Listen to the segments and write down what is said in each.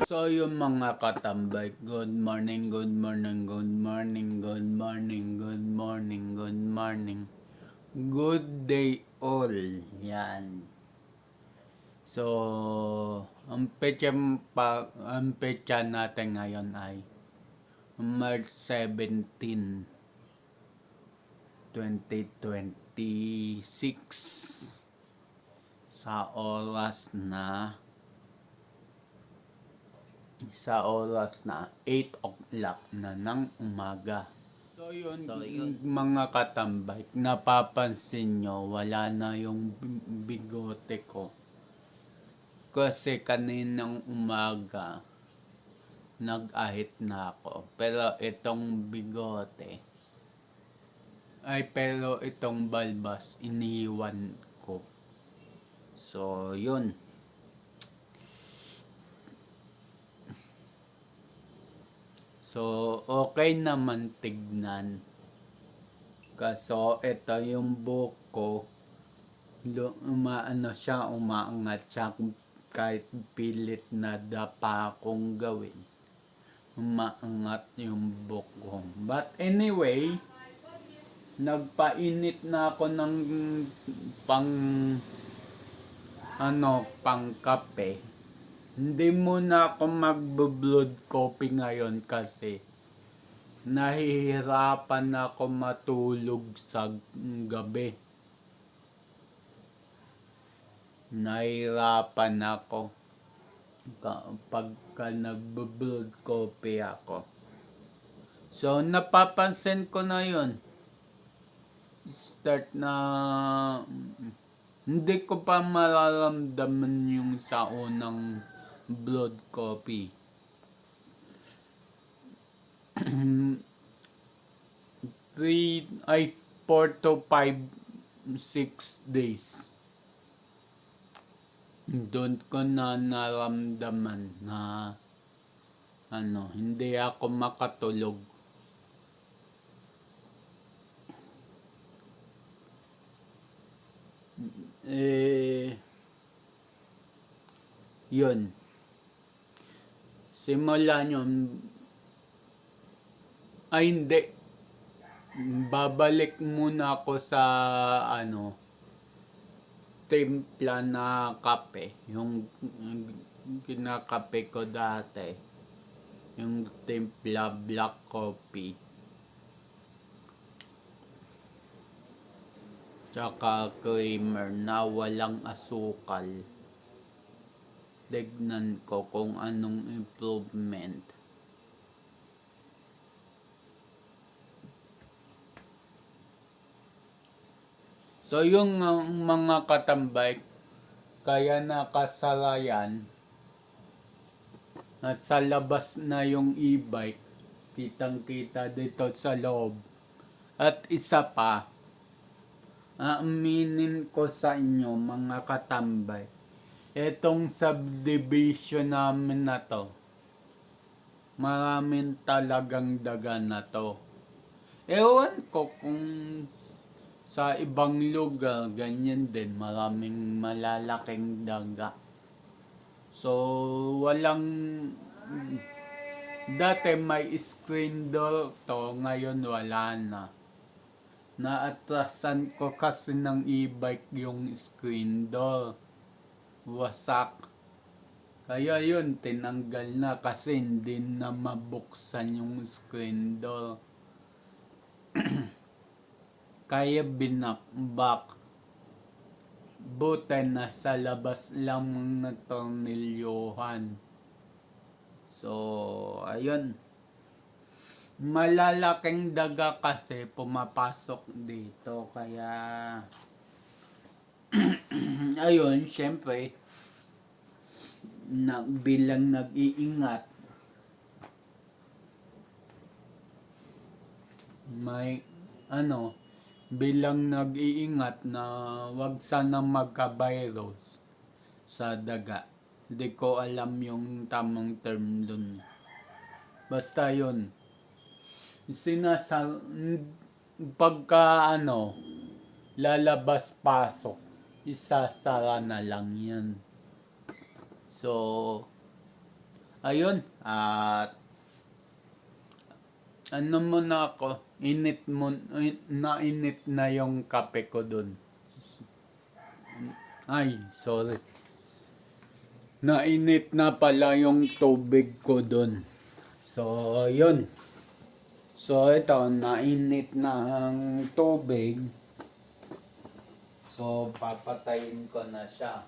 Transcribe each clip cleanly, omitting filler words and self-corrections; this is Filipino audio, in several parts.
So yung mga katambay, good morning, good morning, good morning, good morning, good morning, good morning. Good day all. Yan. So, ang petsa natin ngayon ay March 17, 2026 sa oras na 8 o'clock na ng umaga. So yun mga katambay, napapansin nyo wala na yung bigote ko. Kasi kaninang umaga nag-ahit na ako. Pero itong balbas iniwan ko. So yun. So, okay naman tignan. Kaso, ito yung buhok ko. Umaangat siya kahit pilit na dapa akong gawin. Umaangat yung buhok ko. But anyway, nagpainit na ako ng pang kape. Hindi muna ako magbo-blood coffee ngayon kasi nahihirapan ako matulog sa gabi. Nahihirapan ako pagka nagbo-blood coffee ako. So napapansin ko na yun. Start na hindi ko pa mararamdaman yung sa unang blood coffee. 4 to 5, 6 days. Doon ko na naramdaman na hindi ako makatulog. Yun. Simula yun, hindi. Babalik muna ako sa timpla na kape. Yung kinakape ko dati. Yung timpla black coffee. Tsaka creamer na walang asukal. Tignan ko kung anong improvement. So yung mga katambay, kaya nakasara yan at sa labas na yung e-bike, kitang kita dito sa loob. At isa pa, aaminin ko sa inyo mga katambay, etong subdivision namin na to, maraming talagang daga na to. Ewan ko kung sa ibang lugar, ganyan din, maraming malalaking daga. So, dati may screen door to, ngayon wala na. Naatrasan ko kasi ng e-bike yung screen door. Wasak. Kaya yun, tinanggal na kasi hindi na mabuksan yung screen door. Kaya binakbak. Buti na sa labas lang ng tornilyohan. So, ayun. Malalaking daga kasi pumapasok dito. Kaya, ayun, syempre, bilang nag-iingat, bilang nag-iingat na wag sana magka-virus sa daga. Hindi ko alam yung tamang term dun. Basta yun. Pagka lalabas-pasok, isasara na lang yan. So, Ayun, at ano muna ako, nainit na yung kape ko dun. Ay, sorry. Nainit na pala yung tubig ko dun. So, yun. So, ito, nainit na ang tubig. So, papatayin ko na siya.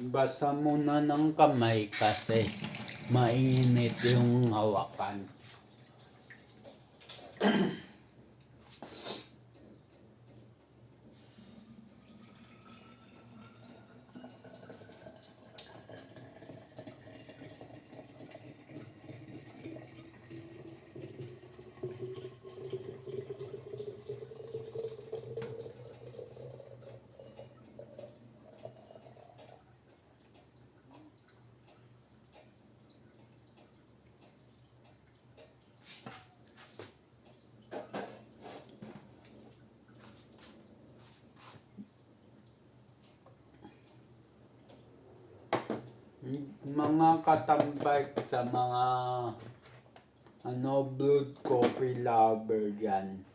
Basa muna ng kamay kasi mainit yung hawakan. Mga katambay sa mga blood coffee lover dyan.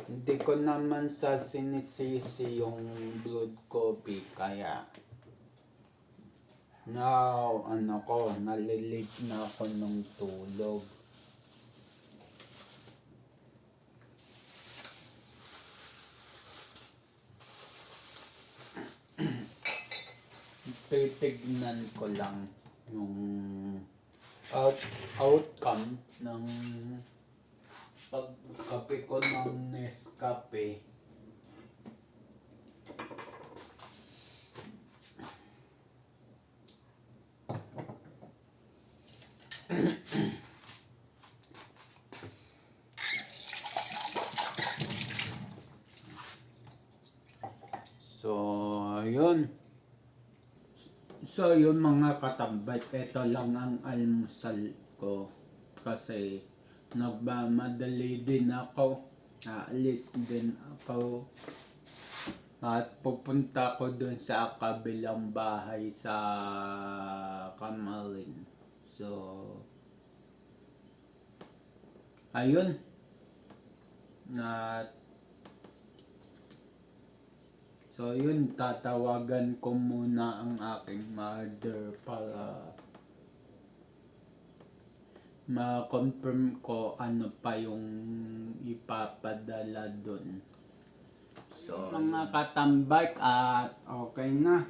Hindi ko naman sa sinisisi yung blood coffee kaya nalilate na ako ng tulog. Titignan ko lang yung outcome ng pagkape ko ng Nescafe. So, yun mga katambay, ito lang ang almusal ko kasi nagmamadali din ako, aalis din ako at pupunta ko dun sa kabilang bahay sa Kamarin. So, ayun, at so yun, tatawagan ko muna ang aking mother para ma-confirm ko ano pa yung ipapadala dun. So, mga katambak at okay na.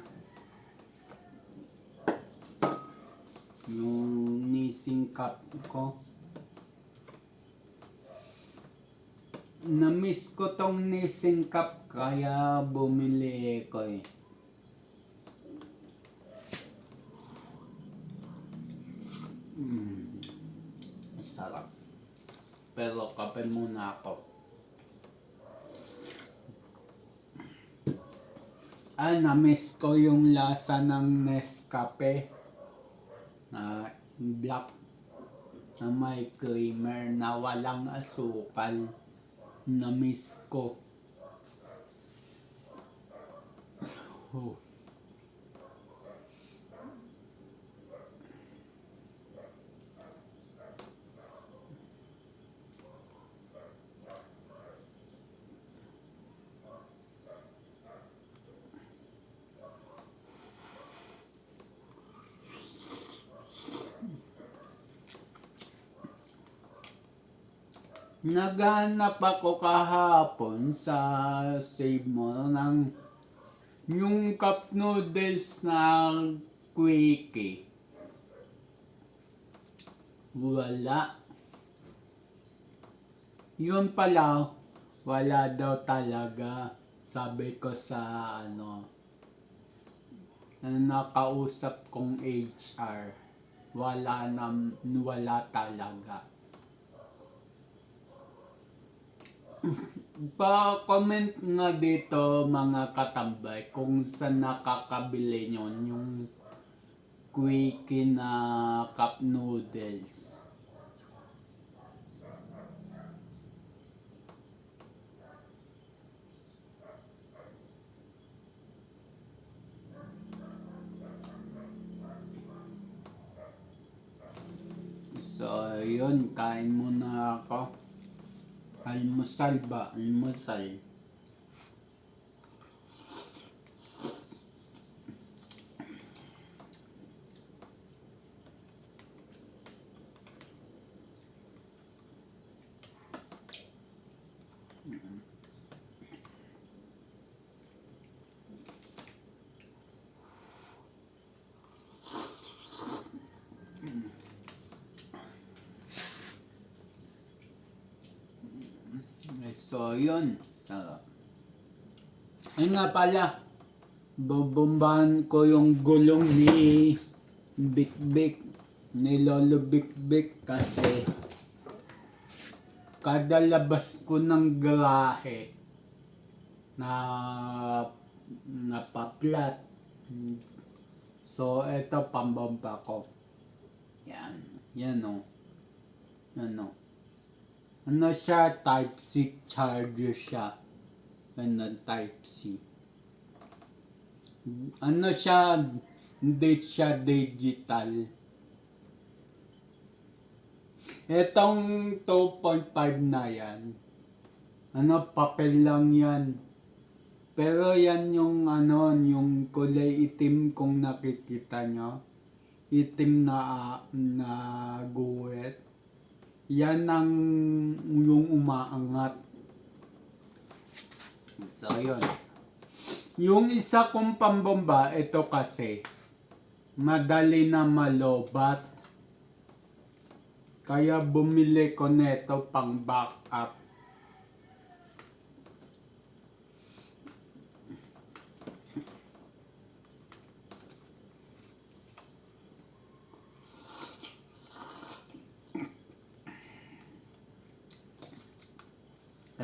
Yung nisingkap ko. Na-miss ko tong nisingkap kaya bumili ko eh. Sarap. Pero kape muna ako. Na-miss ko yung lasa ng Nescafe na black na may creamer na walang asukal. Na-miss ko. Naghanap ako kahapon sa Save Mall ng yung cup noodles na quickie. Wala. Yun pala, wala daw talaga. Sabi ko sa nakausap kong HR. Wala talaga. Pa-comment nga dito mga katambay kung saan nakakabili nyo yung quickie na cup noodles. yun, kain muna ako. Almusal ba? Almusal. So, yun. Sarap. Ayun nga pala. Bubumbahan ko yung gulong ni Bik Bik. Ni Lolo Bik Bik kasi kada labas ko ng garahe na napaplat. So, eto pambomba ko. Yan. Yan o. Yan o. Ano siya? Type-C charger siya. Ano, Type-C. Ano siya? Hindi siya digital. Etong 2.5 na yan. Ano, papel lang yan. Pero yan yung ano, yung kulay itim kung nakikita nyo. Itim na guwet. Yan ang yung umaangat. So, yun. Yung isa kong pambomba, ito kasi, madali na malobat. Kaya bumili ko neto pang backup.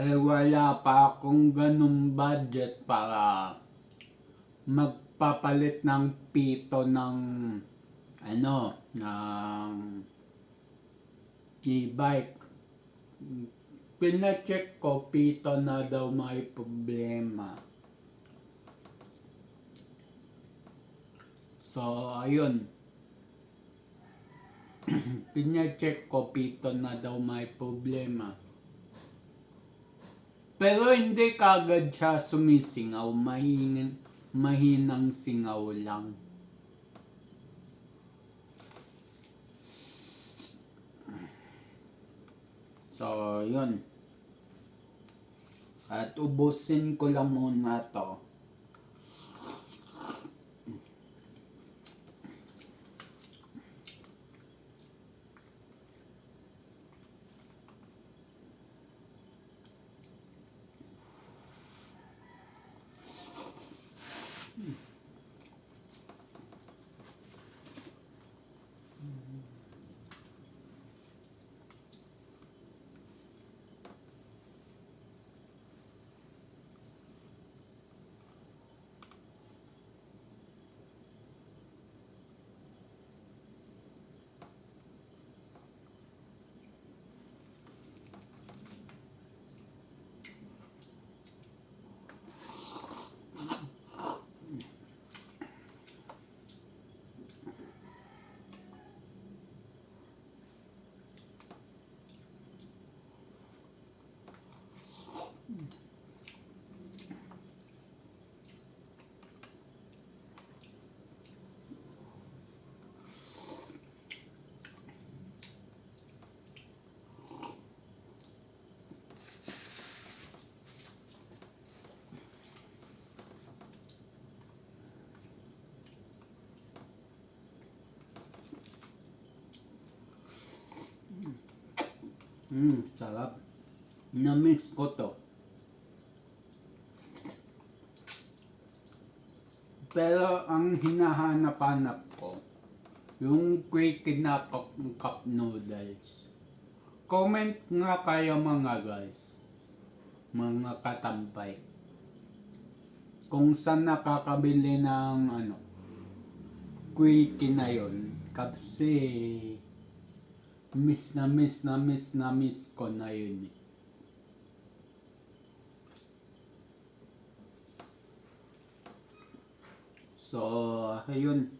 Wala pa akong ganung budget para magpapalit ng pito ng ano, ng e-bike. Pinacheck ko, pito na daw may problema. So, ayun. Pinacheck ko, pito na daw may problema. Pero hindi kagad siya sumisingaw, mahinang singaw lang. So, yun. At ubusin ko lang muna to. Sarap. Na-miss ko to. Pero ang hinahanap-hanap ko, yung Quickie na cup noodles. Comment nga kayo mga guys, mga katambay, kung saan nakakabili ng ano, Quickie na yun. Kasi miss ko na yun eh. So, ayun.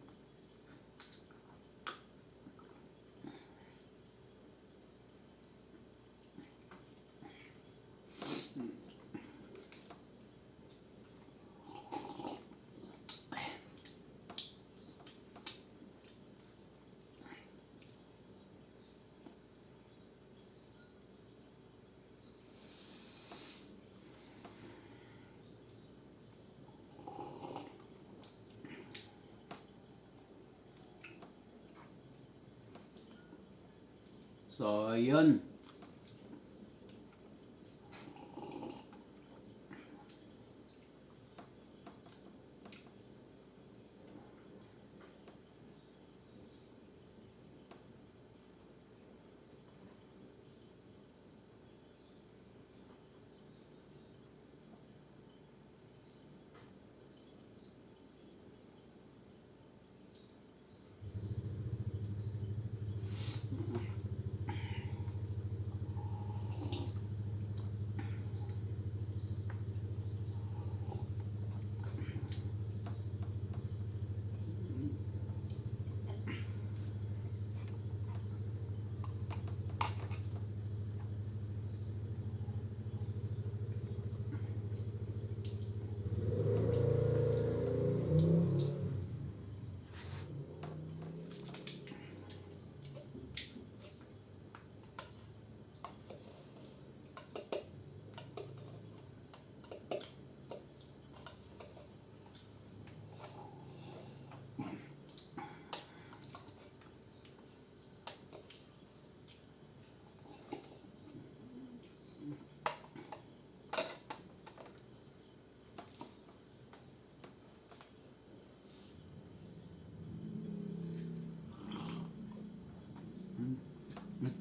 So, yun.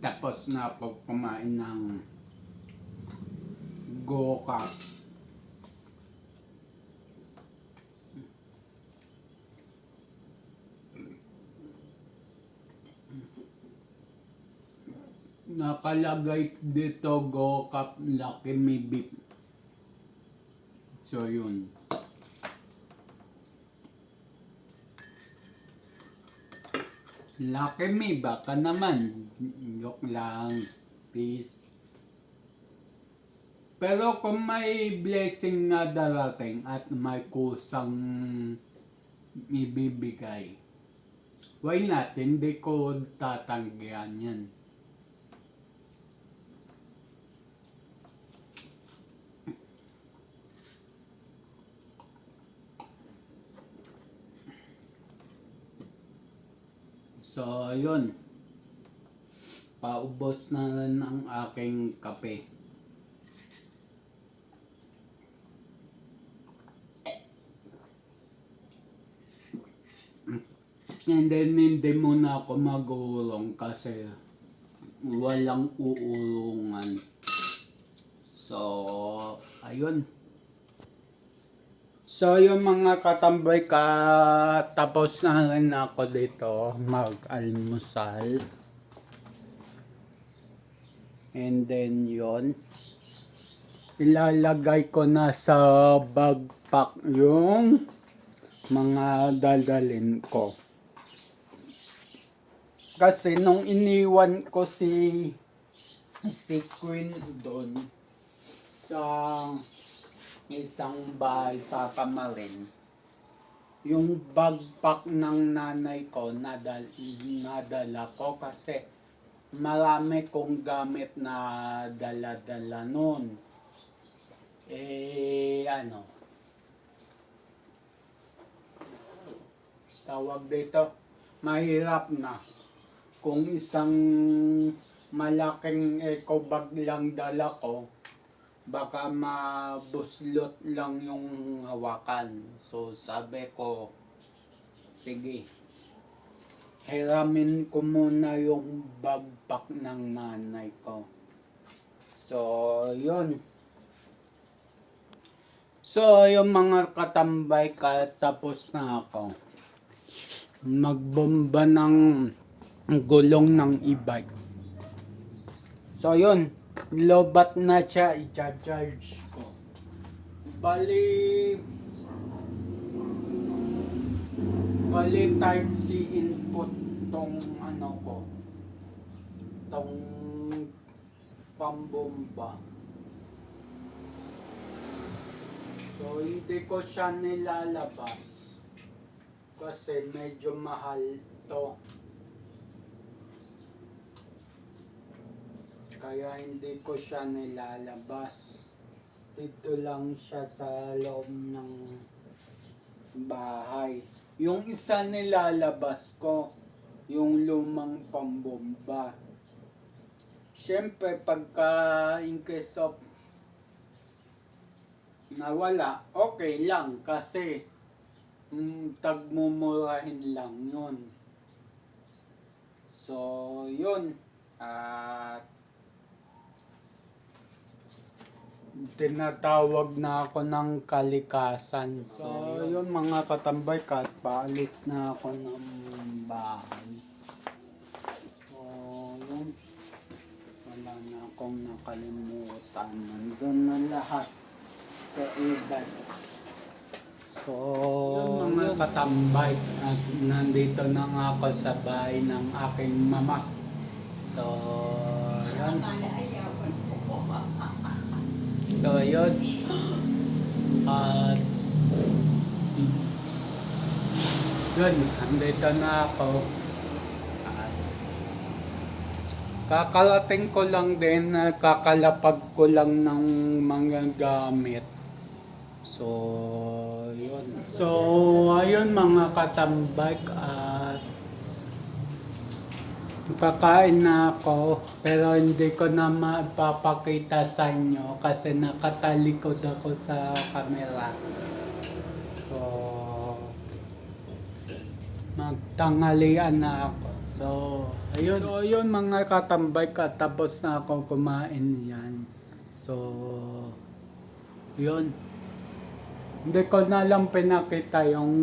Tapos na ako kumain ng Go-Cup. Nakalagay dito Go-Cup Lucky Me Beef. So yun. Lucky Me, baka naman. Joke lang. Peace. Pero kung may blessing na darating at may kusang ibibigay, why not? Hindi ko tatanggihan yan. So, yun. Paubos na rin ang aking kape. And then, hindi muna ako mag-uulong kasi walang uulungan. So, ayun. So, yung mga katambay tapos na rin ako dito mag-almusal. And then, yon ilalagay ko na sa backpack yung mga dadalhin ko. Kasi nung iniwan ko si Queen doon sa isang bahay sa Camarines, yung backpack ng nanay ko nadala ko kasi marami kong gamit na dala-dala nun. Tawag dito, mahirap na. Kung isang malaking eco bag lang dala ko, baka mabuslot lang yung hawakan. So sabi ko, sige, hiramin ko muna yung backpack ng nanay ko. So yun. So yung mga katambay, tapos na ako magbomba ng gulong ng e-bike. So yun, lobat na siya, i-charge ko. Bali type C input tong tong pambomba. So hindi ko siya nilalabas kasi medyo mahal to. Kaya hindi ko siya nilalabas. Dito lang siya sa loob ng bahay. Yung isa nilalabas ko, yung lumang pambomba. Siyempre, pagka in case of nawala, okay lang kasi tagmumurahin lang yun. So, yun. At tinatawag na ako ng kalikasan. So, yun mga katambay ka, paalis na ako ng bahay. So, yun. Wala na akong nakalimutan. Nandun na lahat sa ibad. So, yun mga katambay. At nandito na nga ako sa bahay ng aking mama. So, yun. So, yun. At yun, nandito na ako. At kakalating ko lang din, kakalapag ko lang ng mga gamit. So, yun. So, ayun mga katambay. At kakain na ako, pero hindi ko na mapapakita sa inyo kasi nakatalikod ako sa camera. So, magtanghalian na ako. So, ayun. So, ayun mga katambay, tapos na ako kumain yan. So, yun. Hindi ko na lang pinakita yung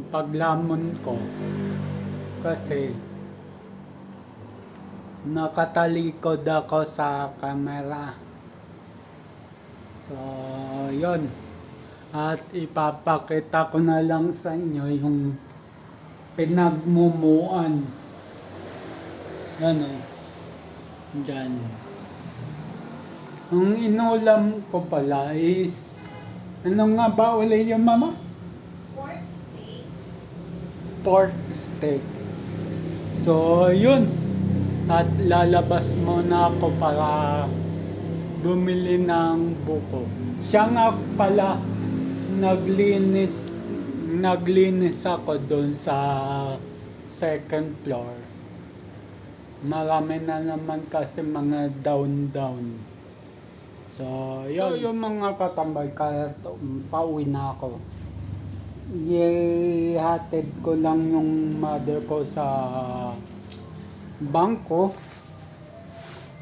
paglamon ko kasi nakatalikod ako sa camera. So, yun. At ipapakita ko na lang sa inyo yung pinagmumuan. Yan o. Diyan. Ang inulam ko pala is, ano nga ba ulit yung mama? Pork steak. Pork steak. So, yun. At lalabas muna ako para bumili ng buko. Siya nga pala naglinis ako doon sa second floor. Marami na naman kasi mga down. So, yun. So, yung mga katambay, kaya pauwi na ako. Ihatid ko lang yung mother ko sa bangko.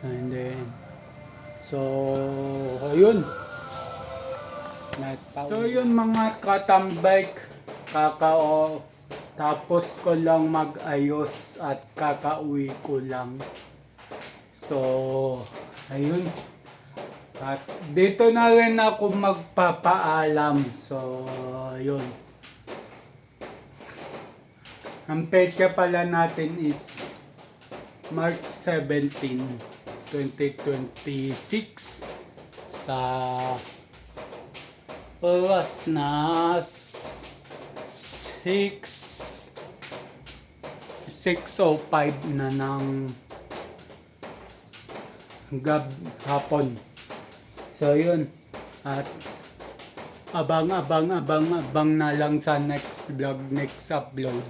And then, so, ayun. So, yun mga katambay, tapos ko lang mag-ayos at kakauwi ko lang. So, ayun. At dito na rin ako magpapaalam. So, ayun. Ang petsa pala natin is March 17, 2026 sa oras na 6:05 na ng hapon. So yun, at abang na lang sa next vlog, next upload.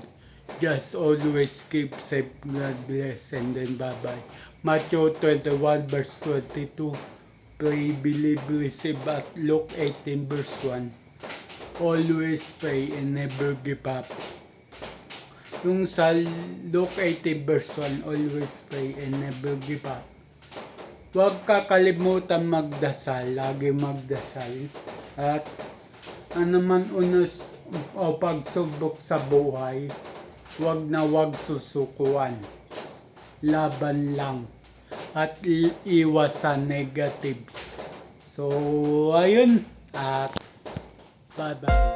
Just always keep safe, God bless, and then bye-bye. Matthew 21 verse 22. Pray, believe, receive, at Luke 18 verse 1. Always pray and never give up. Yung sa Luke 18 verse 1, always pray and never give up. Huwag kakalimutan magdasal, lagi magdasal. At ano man unos o pagsubok sa buhay, huwag na huwag susukuan. Laban lang. At iwas sa negatives. So, ayun. At bye-bye.